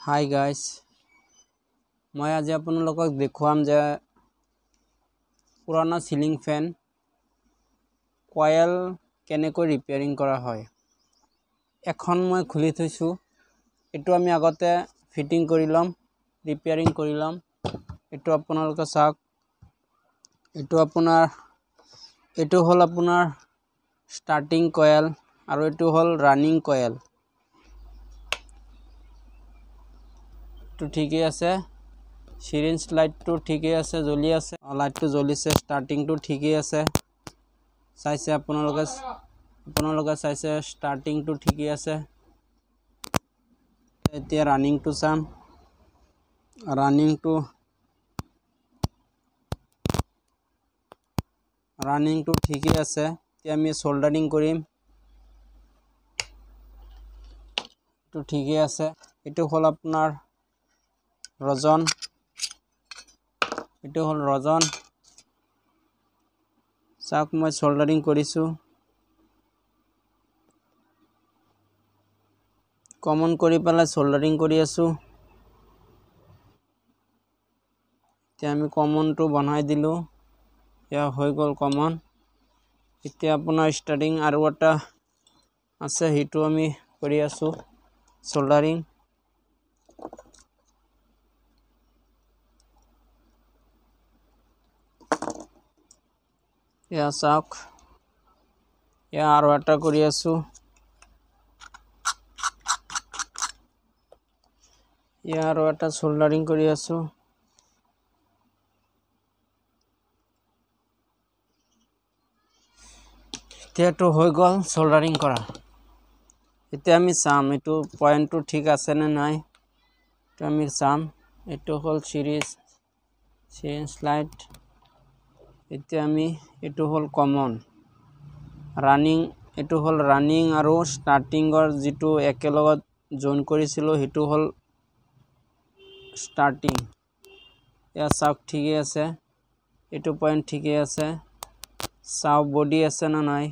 Hi guys, মই আজি আপোনালোকক দেখুৱাম যে পুৰণা সিলিং ফেন কয়েল কেনেকৈ ৰিপেয়াৰিং কৰা হয়। এখন মই খুলি থৈছো, এটো আমি আগতে ফিটিং কৰি লম, ৰিপেয়াৰিং কৰি লম। এটো আপোনালোকে চাওক, এটো হল আপোনাৰ স্টাৰ্টিং কয়েল আৰু এটো হল রানিং কয়েল। তো ঠিকই আছে, সিরিঞ্জ লাইটটো ঠিকই আছে, জ্বলি আছে, লাইটটো জ্বলিছে, স্টার্টিংটো ঠিকই আছে। চাইছে আপোনালোকে চাইছে স্টার্টিংটো ঠিকই আছে। এতিয়া রানিংটো চাম, রানিংটো ঠিকই আছে। এতিয়া আমি সোল্ডারিং কৰিম, তো ঠিকই আছে। এটো হল আপোনাৰ ৰজন, এটো হল ৰজন। চাওক মই সোল্ডাৰিং কৰিছো, কমন কৰি পেলাই সোল্ডাৰিং কৰি আছো। এতিয়া আমি কমনটো বনাই দিলো, ইয়া হৈ গল কমন। এতিয়া আপোনাৰ স্টাৰ্টিং আৰু এটা আছে, হিটো আমি কৰি আছো সোল্ডাৰিং। ইয়া চাওক, ইয়া আৰু এটা কৰি আছো, ইয়া আৰু এটা সোল্ডাৰিং কৰি আছো। এতিয়াটো হৈ গল সোল্ডাৰিং কৰা। এতিয়া আমি চাম এটো পয়েন্টটো ঠিক আছে নে নাই, তো আমি চাম। এটো হল সিরিঞ্জ লাইট। এতিয়া আমি এটো হল কমন, রানিং, এটো হল রানিং আৰু স্টাৰ্টিংৰ যেটো একেলগত জয়েন কৰিছিলো হেতু হল স্টার্টিং। ইয়া চাওক ঠিকই আছে, এটো পয়েন্ট ঠিকই আছে। চাও বডি আছে না নাই,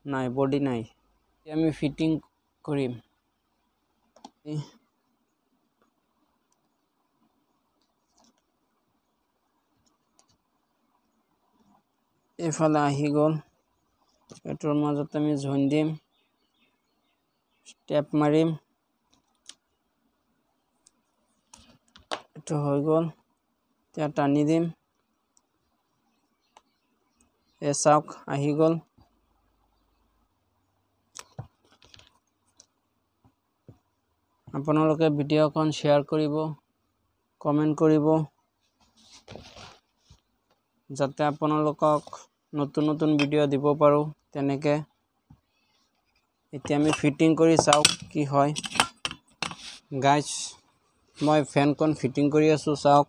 নাই বডি নাই। আমি ফিটিং কৰিম। এফালে আহি গল, এটোৰ মাজত আমি জইন দিম, টেপ মাৰিম, এটো হৈ গল। এতিয়া টানি দিম, এ চাওক আহি গল। আপোনালোকে ভিডিওখন শেয়াৰ কৰিব, কমেন্ট কৰিব, যাতে আপোনালোকক নতুন নতুন ভিডিও দিব পাৰো তেনেকে। এতিয়া আমি ফিটিং কৰি চাও কি হয়। গাইজ, মই ফেনখন ফিটিং কৰি আছো, চাওক।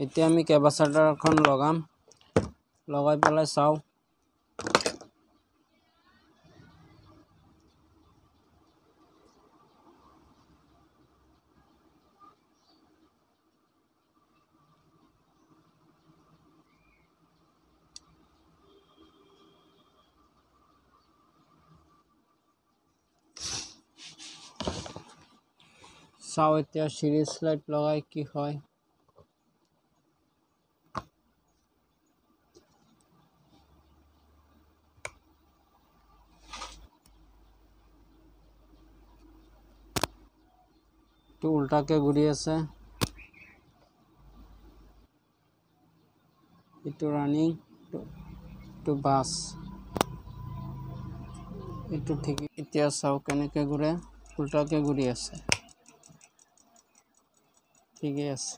এতিয়া আমি কেপাচিটৰখন লগাম, লগাই পেলাই চাও। চাও এতিয়া সিরিজ লাইট লগাই কি হয়। তো উল্টাকে ঘুরি আছে, এটো রানিং, তো বাস, এটো ঠিক। এতিয়া চাও কেনেকে ঘুরে, উল্টাকে ঘুরি আছে, ঠিকই আছে।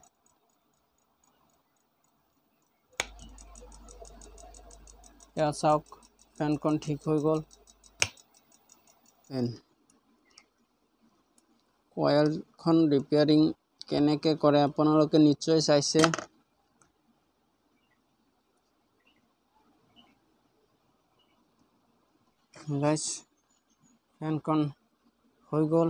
ইয়া চাওক ফেনখন ঠিক হৈ গল। কয়েলখন ৰিপেয়াৰিং কেনেকে কৰে আপোনালোকে নিশ্চয় চাইছে। গাইছ ফেনখন হৈ গ'ল